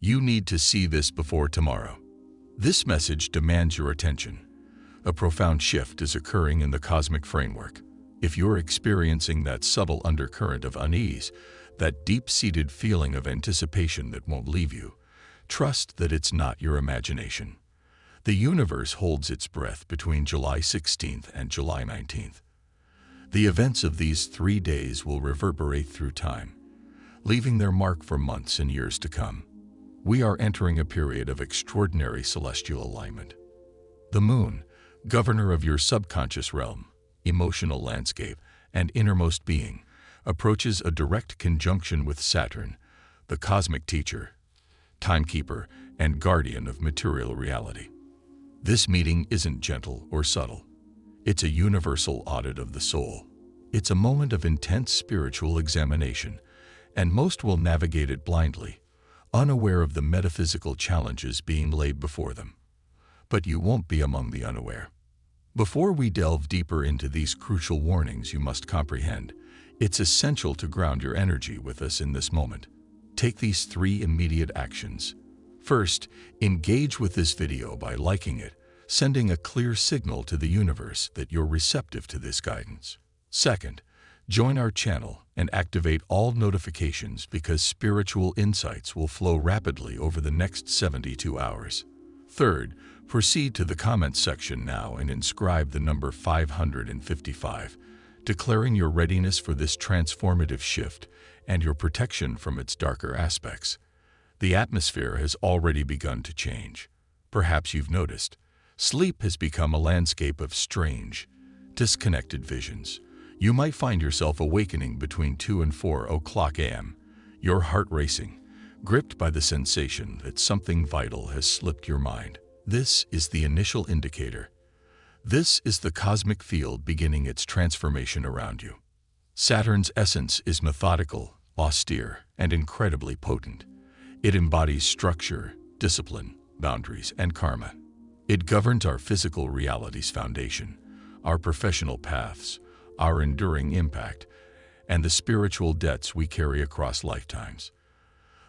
You need to see this before tomorrow. This message demands your attention. A profound shift is occurring in the cosmic framework. If you're experiencing that subtle undercurrent of unease, that deep-seated feeling of anticipation that won't leave you, trust that it's not your imagination. The universe holds its breath between July 16th and July 19th. The events of these 3 days will reverberate through time, leaving their mark for months and years to come. We are entering a period of extraordinary celestial alignment. The Moon, governor of your subconscious realm, emotional landscape, and innermost being, approaches a direct conjunction with Saturn, the cosmic teacher, timekeeper, and guardian of material reality. This meeting isn't gentle or subtle. It's a universal audit of the soul. It's a moment of intense spiritual examination, and most will navigate it blindly, unaware of the metaphysical challenges being laid before them. But you won't be among the unaware. Before we delve deeper into these crucial warnings you must comprehend, it's essential to ground your energy with us in this moment. Take these 3 immediate actions. First, engage with this video by liking it, sending a clear signal to the universe that you're receptive to this guidance. Second, join our channel and activate all notifications because spiritual insights will flow rapidly over the next 72 hours. Third, proceed to the comments section now and inscribe the number 555, declaring your readiness for this transformative shift and your protection from its darker aspects. The atmosphere has already begun to change. Perhaps you've noticed, sleep has become a landscape of strange, disconnected visions. You might find yourself awakening between 2 and 4 o'clock a.m., your heart racing, gripped by the sensation that something vital has slipped your mind. This is the initial indicator. This is the cosmic field beginning its transformation around you. Saturn's essence is methodical, austere, and incredibly potent. It embodies structure, discipline, boundaries, and karma. It governs our physical reality's foundation, our professional paths, our enduring impact, and the spiritual debts we carry across lifetimes.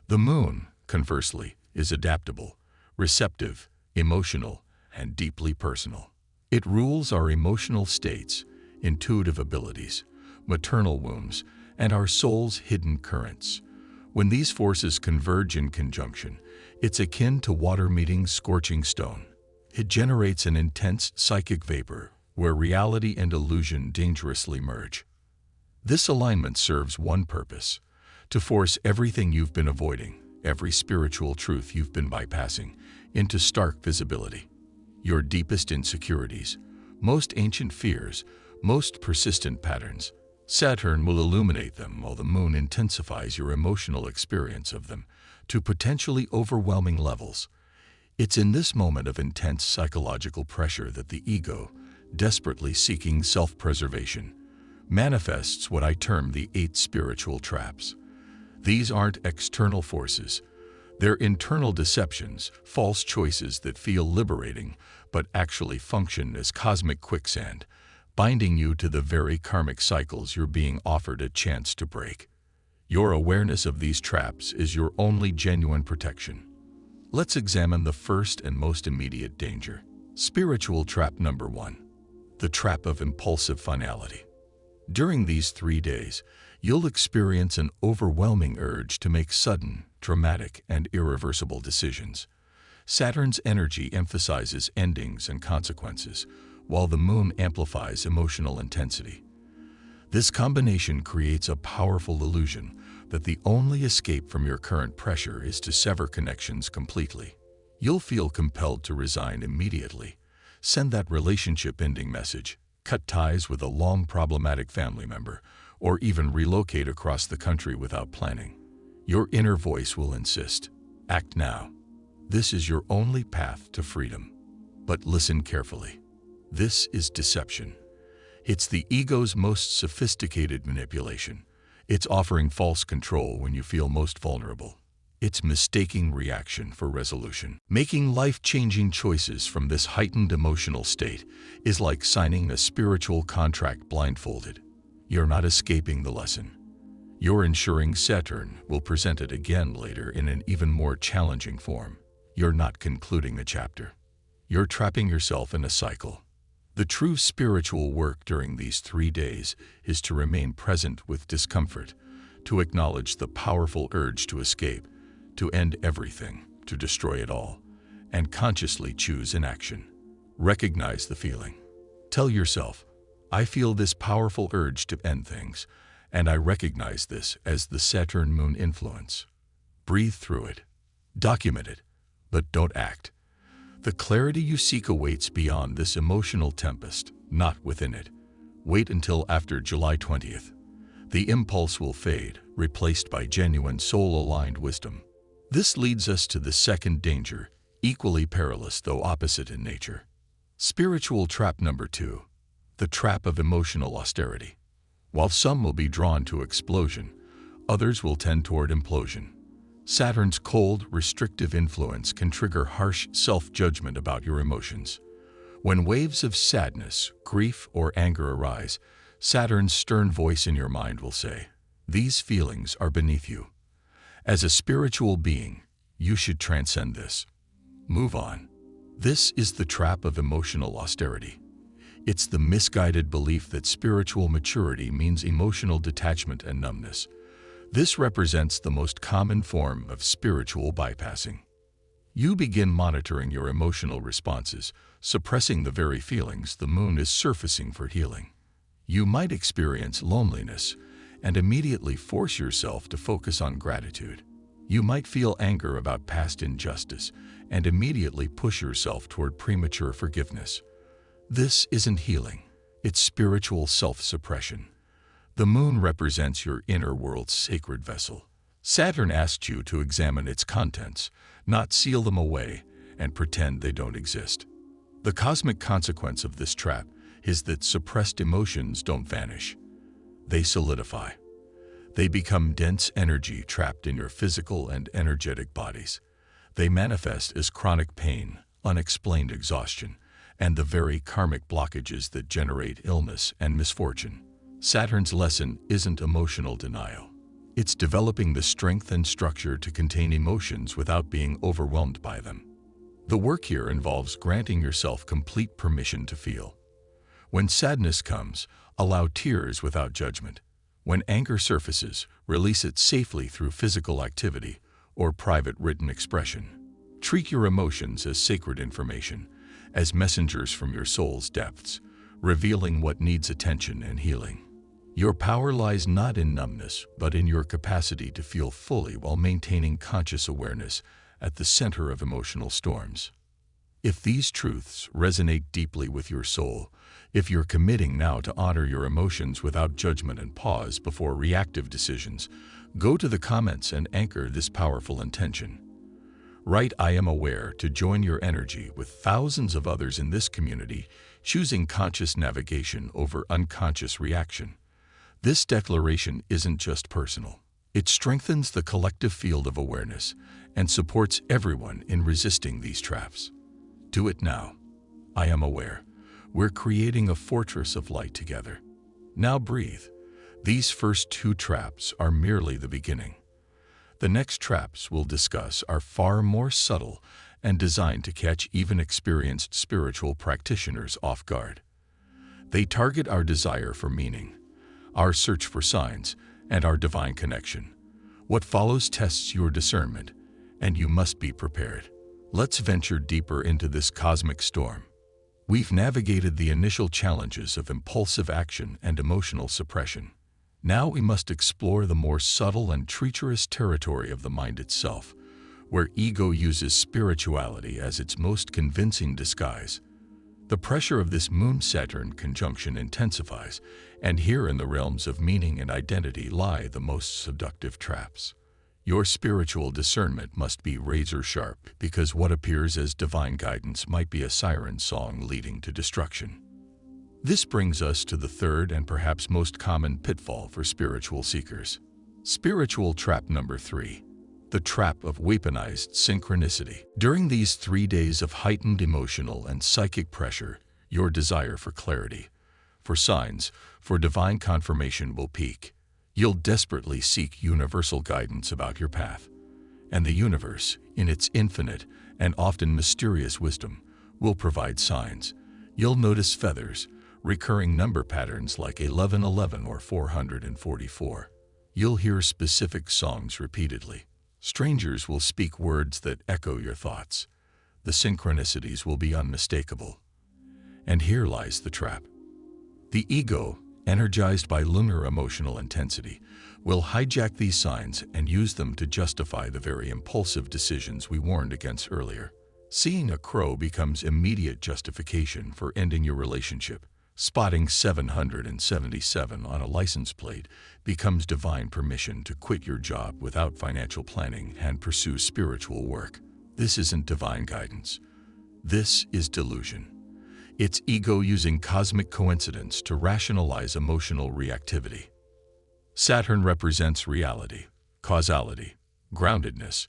The Moon, conversely, is adaptable, receptive, emotional, and deeply personal. It rules our emotional states, intuitive abilities, maternal wounds, and our soul's hidden currents. When these forces converge in conjunction, it's akin to water meeting scorching stone. It generates an intense psychic vapor where reality and illusion dangerously merge. This alignment serves one purpose: to force everything you've been avoiding, every spiritual truth you've been bypassing, into stark visibility. Your deepest insecurities, most ancient fears, most persistent patterns. Saturn will illuminate them while the Moon intensifies your emotional experience of them to potentially overwhelming levels. It's in this moment of intense psychological pressure that the ego, desperately seeking self-preservation, manifests what I term the 8 spiritual traps. These aren't external forces. They're internal deceptions, false choices that feel liberating but actually function as cosmic quicksand, binding you to the very karmic cycles you're being offered a chance to break. Your awareness of these traps is your only genuine protection. Let's examine the first and most immediate danger. Spiritual trap number 1. The trap of impulsive finality. During these 3 days, you'll experience an overwhelming urge to make sudden, dramatic, and irreversible decisions. Saturn's energy emphasizes endings and consequences, while the Moon amplifies emotional intensity. This combination creates a powerful illusion that the only escape from your current pressure is to sever connections completely. You'll feel compelled to resign immediately, send that relationship-ending message, cut ties with a long problematic family member, or even relocate across the country without planning. Your inner voice will insist, act now. This is your only path to freedom. But listen carefully. This is deception. It's the ego's most sophisticated manipulation. It's offering false control when you feel most vulnerable. It's mistaking reaction for resolution. Making life-changing choices from this heightened emotional state is like signing a spiritual contract blindfolded. You're not escaping the lesson. You're ensuring Saturn will present it again later in an even more challenging form. You're not concluding the chapter. You're trapping yourself in a cycle. The true spiritual work during these 3 days is to remain present with discomfort, to acknowledge the powerful urge to escape, to end everything, to destroy it all, and consciously choose an action. Recognize the feeling. Tell yourself, I feel this powerful urge to end things, and I recognize this as the Saturn-Moon influence. Breathe through it. Document it, but don't act. The clarity you seek awaits beyond this emotional tempest, not within it. Wait until after July 20th. The impulse will fade, replaced by genuine soul-aligned wisdom. This leads us to the second danger, equally perilous though opposite in nature. Spiritual trap number 2, the trap of emotional austerity. While some will be drawn to explosion, others will tend toward implosion. Saturn's cold, restrictive influence can trigger harsh self-judgment about your emotions. When waves of sadness, grief, or anger arise, Saturn's stern voice in your mind will say, "These feelings are beneath you. As a spiritual being, you should transcend this. Move on." This is the trap of emotional austerity. It's the misguided belief that spiritual maturity means emotional detachment and numbness. This represents the most common form of spiritual bypassing. You begin monitoring your emotional responses, suppressing the very feelings the moon is surfacing for healing. You might experience loneliness and immediately force yourself to focus on gratitude. You might feel anger about past injustice and immediately push yourself toward premature forgiveness. This isn't healing, it's spiritual self-suppression. The moon represents your inner world's sacred vessel. Saturn asks you to examine its contents, not seal them away and pretend they don't exist. The cosmic consequence of this trap is that suppressed emotions don't vanish. They solidify. They become dense energy trapped in your physical and energetic bodies. They manifest as chronic pain, unexplained exhaustion, and the very karmic blockages that generate illness and misfortune. Saturn's lesson isn't emotional denial. It's developing the strength and structure to contain emotions without being overwhelmed by them. The work here involves granting yourself complete permission to feel. When sadness comes, allow tears without judgment. When anger surfaces, release it safely through physical activity or private written expression. Treat your emotions as sacred information, as messengers from your soul's depths, revealing what needs attention and healing. Your power lies not in numbness, but in your capacity to feel fully while maintaining conscious awareness at the center of emotional storms. If these truths resonate deeply with your soul, if you're committing now to honor your emotions without judgment and pause before reactive decisions, go to the comments and anchor this powerful intention. Write "I am aware" to join your energy with thousands of others in this community, choosing conscious navigation over unconscious reaction. This declaration isn't just personal. It strengthens the collective field of awareness and supports everyone in resisting these traps. Do it now. I am aware. We're creating a fortress of light together. Now breathe. These first 2 traps are merely the beginning. The next traps we'll discuss are far more subtle and designed to catch even experienced spiritual practitioners off guard. They target our desire for meaning, our search for signs, and our divine connection. What follows tests your discernment, and you must be prepared. Let's venture deeper into this cosmic storm. We've navigated the initial challenges of impulsive action and emotional suppression. Now we must explore the more subtle and treacherous territory of the mind itself, where ego uses spirituality as its most convincing disguise. The pressure of this Moon-Saturn conjunction intensifies, and here in the realms of meaning and identity lie the most seductive traps. Your spiritual discernment must be razor-sharp, because what appears as divine guidance might be a siren song leading to destruction. This brings us to the third and perhaps most common pitfall for spiritual seekers. Spiritual trap number 3. The trap of weaponized synchronicity. During these 3 days of heightened emotional and psychic pressure, your desire for clarity, for signs, for divine confirmation will peak. You'll desperately seek universal guidance about your path, and the universe, in its infinite and often mysterious wisdom, will provide signs. You'll notice feathers, recurring number patterns like 1111 or 444. You'll hear specific songs repeatedly. Strangers will speak words that echo your thoughts. The synchronicities will be unmistakable. And here lies the trap. The ego, energized by lunar emotional intensity, will hijack these signs and use them to justify the very impulsive decisions we warned against earlier. Seeing a crow becomes immediate justification for ending your relationship. Spotting 777 on a license plate becomes divine permission to quit your job without financial planning and pursue spiritual work. This isn't divine guidance. This is delusion. It's ego using cosmic coincidence to rationalize emotional reactivity. Saturn represents reality, causality, groundedness.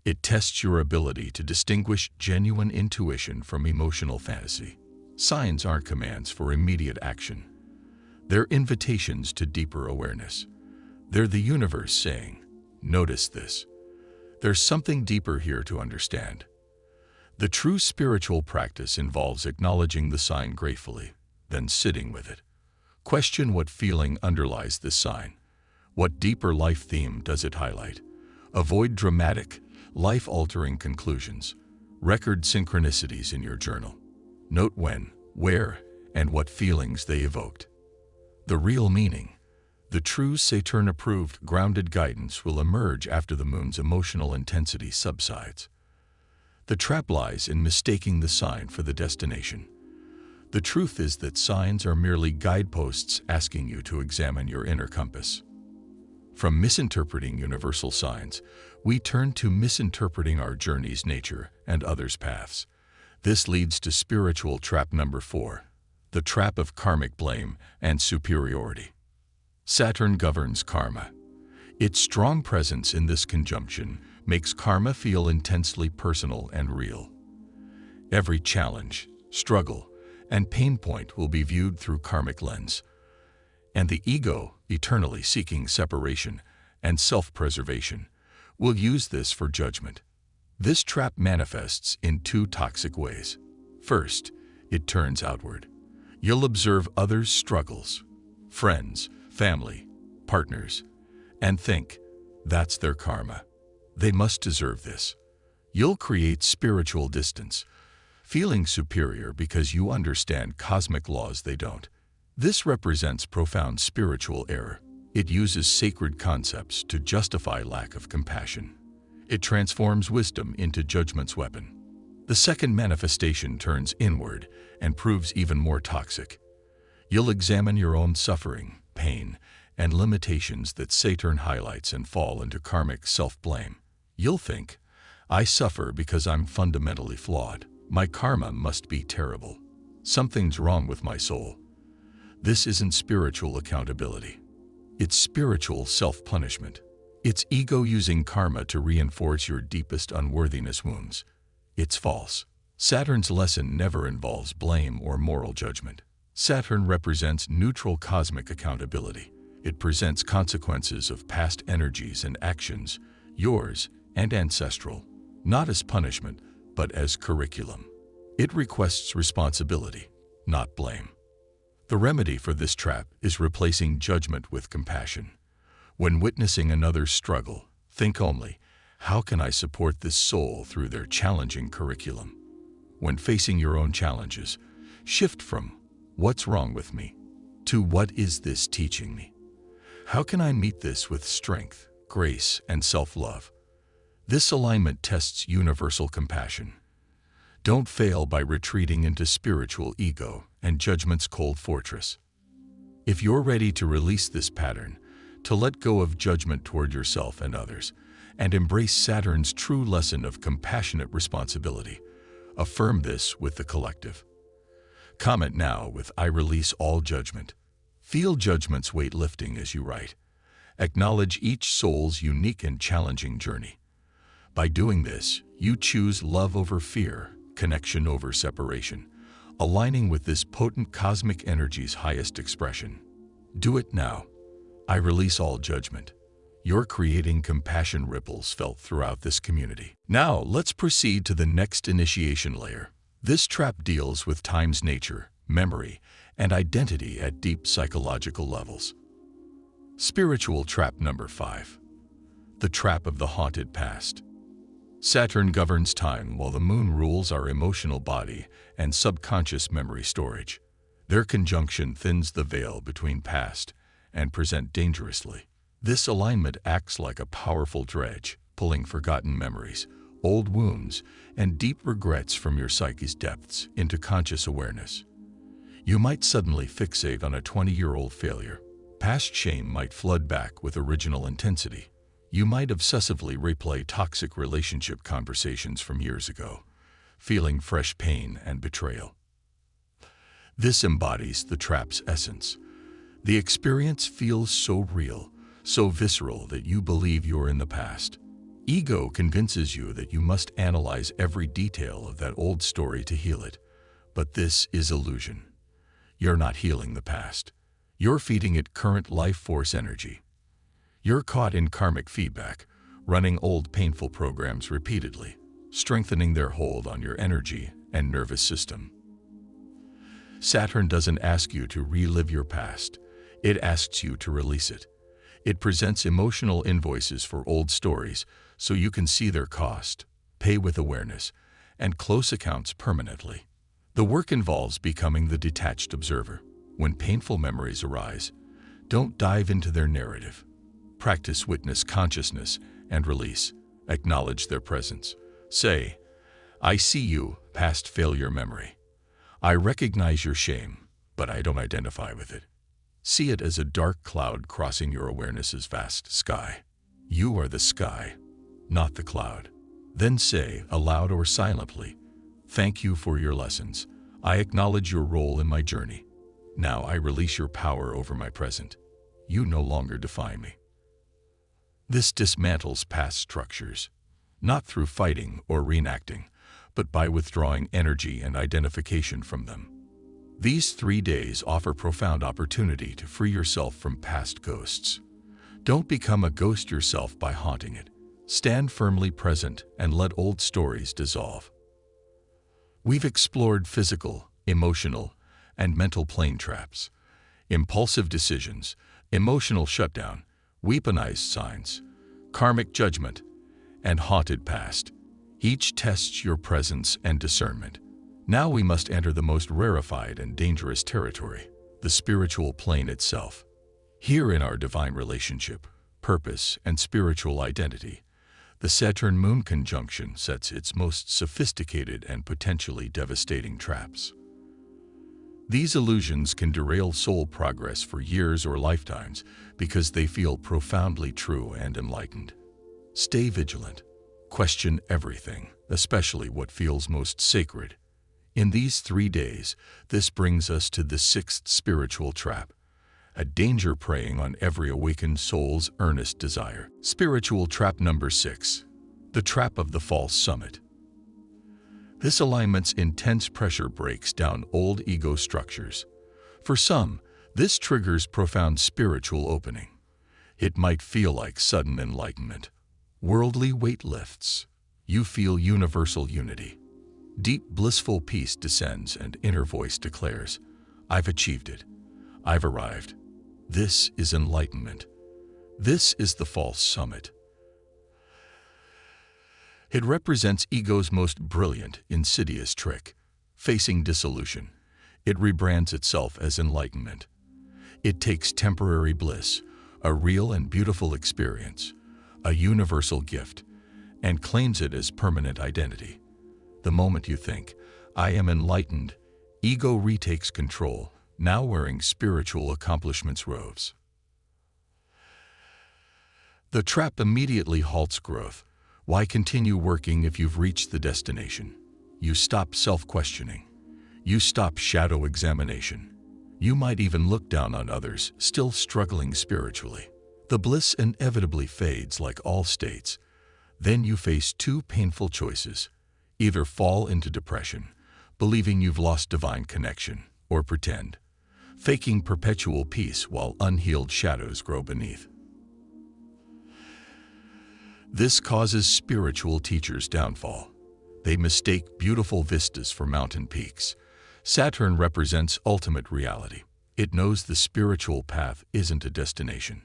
It tests your ability to distinguish genuine intuition from emotional fantasy. Signs aren't commands for immediate action. They're invitations to deeper awareness. They're the universe saying, "Notice this. There's something deeper here to understand." The true spiritual practice involves acknowledging the sign gratefully, then sitting with it. Question what feeling underlies this sign. What deeper life theme does it highlight? Avoid dramatic, life-altering conclusions. Record synchronicities in your journal. Note when, where, and what feelings they evoked. The real meaning, the true Saturn-approved grounded guidance will emerge after the moon's emotional intensity subsides. The trap lies in mistaking the sign for the destination. The truth is that signs are merely guideposts asking you to examine your inner compass. From misinterpreting universal signs, we turn to misinterpreting our journey's nature and others' paths. This leads to spiritual trap number 4, the trap of karmic blame and superiority. Saturn governs karma. Its strong presence in this conjunction makes karma feel intensely personal and real. Every challenge, struggle, and pain point will be viewed through karmic lens. And the ego, eternally seeking separation and self-preservation, will use this for judgment. This trap manifests in 2 toxic ways. First, it turns outward. You'll observe others' struggles, friends, family, partners, and think, that's their karma. They must deserve this. You'll create spiritual distance, feeling superior because you understand cosmic laws they don't. This represents profound spiritual error. It uses sacred concepts to justify lack of compassion. It transforms wisdom into judgment's weapon. The second manifestation turns inward and proves even more toxic. You'll examine your own suffering, pain, and limitations that Saturn highlights and fall into karmic self-blame. You'll think, I suffer because I'm fundamentally flawed. My karma must be terrible. Something's wrong with my soul. This isn't spiritual accountability. It's spiritual self-punishment. It's ego using karma to reinforce your deepest unworthiness wounds. It's false. Saturn's lesson never involves blame or moral judgment. Saturn represents neutral cosmic accountability. It presents consequences of past energies and actions, yours and ancestral, not as punishment, but as curriculum. It requests responsibility, not blame. The remedy for this trap is replacing judgment with compassion. When witnessing another's struggle, think only, how can I support this soul through their challenging curriculum? When facing your own challenges, shift from, what's wrong with me, to what is this teaching me? How can I meet this with strength, grace, and self-love? This alignment tests universal compassion. Don't fail by retreating into spiritual ego and judgment's cold fortress. If you're ready to release this pattern, to let go of judgment toward yourself and others, and embrace Saturn's true lesson of compassionate responsibility, affirm this with the collective. Comment now with I release all judgment. Feel judgment's weight lifting as you write. Acknowledge each soul's unique and challenging journey. By doing this, you choose love over fear, connection over separation, aligning with this potent cosmic energy's highest expression. Do it now. I release all judgment. You're creating compassion ripples felt throughout this community. Now, let's proceed to the next initiation layer. This trap deals with time's nature, memory, and identity at deep psychological levels. Spiritual trap number 5. The trap of the haunted past. Saturn governs time while the moon rules our emotional body and subconscious memory storage. Their conjunction thins the veil between past and present dangerously. This alignment acts like a powerful dredge, pulling forgotten memories, old wounds, and deep regrets from your psyche's depths into conscious awareness. You might suddenly fixate on a 20-year-old failure. Past shame might flood back with original intensity. You might obsessively replay toxic relationship conversations from years ago, feeling fresh pain and betrayal. This embodies the trap's essence. The experience feels so real, so visceral that you believe you're in the past. Ego convinces you that you must analyze every detail of that old story to heal it. But this is illusion. You're not healing the past. You're feeding it current life force energy. You're caught in karmic feedback, running old painful programs repeatedly, strengthening their hold on your energy and nervous system. Saturn doesn't ask you to relive your past. It asks you to release it. It presents emotional invoices for old stories so you can see their cost, pay with awareness, and close accounts permanently. The work involves becoming the detached observer. When painful memories arise, don't dive into their narrative. Practice witness consciousness and release. Acknowledge their presence. Say, I see you, past failure memory. I recognize your shame, but I don't identify with it. See it as a dark cloud crossing your awareness's vast sky. You are the sky, not the cloud. Then say, aloud or silently, thank you for your lessons. I acknowledge your role in my journey. Now I release your power over my present. You no longer define me. This dismantles past structures, not through fighting or reenacting, but by withdrawing energy and identification from them. These 3 days offer profound opportunity to free yourself from past ghosts. Don't become a ghost yourself by haunting it. Stand firmly present and let old stories dissolve. We've explored physical, emotional, and mental plane traps, impulsive decisions, emotional shutdown, weaponized signs, karmic judgment, and haunted past. Each tests your presence and discernment. Now we must enter the most rarefied and dangerous territory, the spiritual plane itself. Here in our divine relationship, purpose, and spiritual identity, the Saturn-Moon conjunction sets its most sophisticated and potentially devastating traps. These illusions can derail soul progress for years or lifetimes because they feel profoundly true and enlightened. Stay vigilant. Question everything, especially what feels most sacred. In these 3 days, this brings us to the 6th spiritual trap, a danger preying on every awakened soul's earnest desire. Spiritual trap number 6, the trap of the false summit. This alignment's intense pressure breaks down old ego structures. For some, this triggers profound spiritual opening. It might feel like sudden enlightenment. Worldly weight lifts. You feel universal unity. Deep blissful peace descends and inner voice declares, I've achieved it. I've arrived. This is enlightenment. This is the false summit. It represents ego's most brilliant, insidious trick. Facing dissolution, it rebrands itself as enlightenment. It takes temporary bliss, a real and beautiful experience, a universal gift, and claims it as permanent identity. The moment you think, I am enlightened, ego retakes control, now wearing spiritual accomplishments robes. The trap immediately halts growth. Why continue working if you've reached the destination? You stop self-questioning. You stop shadow examination. You might even look down on others still struggling spiritually. The bliss inevitably fades like all states. Then you face 2 painful choices. Either fall into depression, believing you've lost divine connection, or pretend, faking perpetual peace while unhealed shadows grow beneath. This causes spiritual teachers' downfall. They mistake beautiful vistas for mountain peaks. Saturn represents ultimate reality. It knows the spiritual path isn't a destination.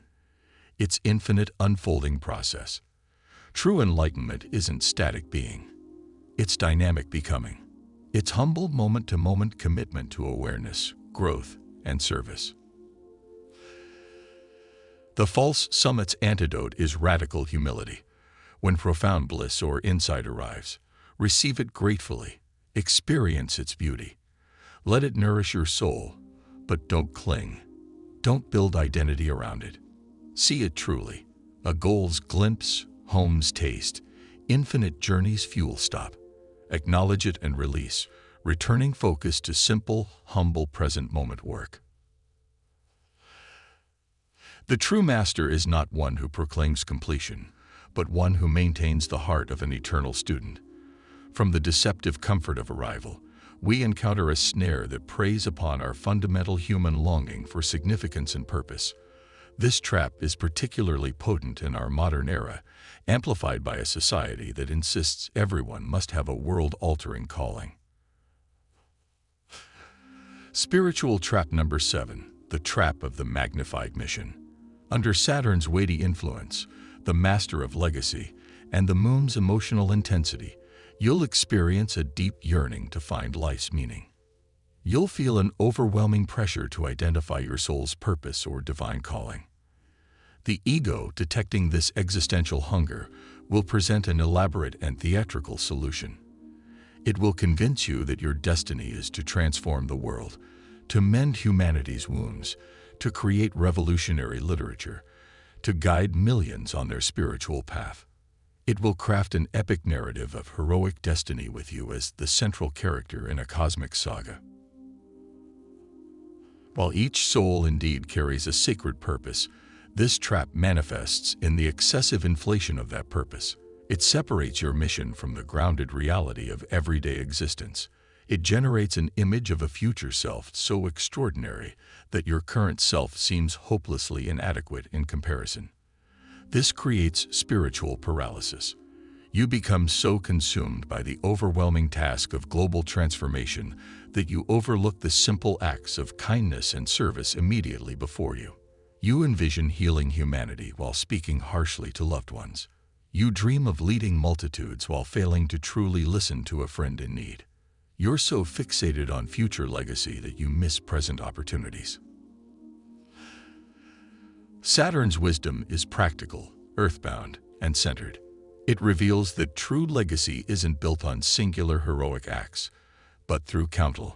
It's infinite unfolding process. True enlightenment isn't static being. It's dynamic becoming. It's humble moment-to-moment commitment to awareness, growth, and service. The false summit's antidote is radical humility. When profound bliss or insight arrives, receive it gratefully. Experience its beauty. Let it nourish your soul, but don't cling. Don't build identity around it. See it truly. A goal's glimpse, home's taste, infinite journey's fuel stop. Acknowledge it and release, returning focus to simple, humble present moment work. The true master is not one who proclaims completion, but one who maintains the heart of an eternal student. From the deceptive comfort of arrival, we encounter a snare that preys upon our fundamental human longing for significance and purpose. This trap is particularly potent in our modern era, amplified by a society that insists everyone must have a world-altering calling. Spiritual trap number 7, the trap of the magnified mission. Under Saturn's weighty influence, the master of legacy, and the moon's emotional intensity, you'll experience a deep yearning to find life's meaning. You'll feel an overwhelming pressure to identify your soul's purpose or divine calling. The ego, detecting this existential hunger, will present an elaborate and theatrical solution. It will convince you that your destiny is to transform the world, to mend humanity's wounds, to create revolutionary literature, to guide millions on their spiritual path. It will craft an epic narrative of heroic destiny with you as the central character in a cosmic saga. While each soul indeed carries a sacred purpose, this trap manifests in the excessive inflation of that purpose. It separates your mission from the grounded reality of everyday existence. It generates an image of a future self so extraordinary that your current self seems hopelessly inadequate in comparison. This creates spiritual paralysis. You become so consumed by the overwhelming task of global transformation that you overlook the simple acts of kindness and service immediately before you. You envision healing humanity while speaking harshly to loved ones. You dream of leading multitudes while failing to truly listen to a friend in need. You're so fixated on future legacy that you miss present opportunities. Saturn's wisdom is practical, earthbound, and centered. It reveals that true legacy isn't built on singular heroic acts, but through countless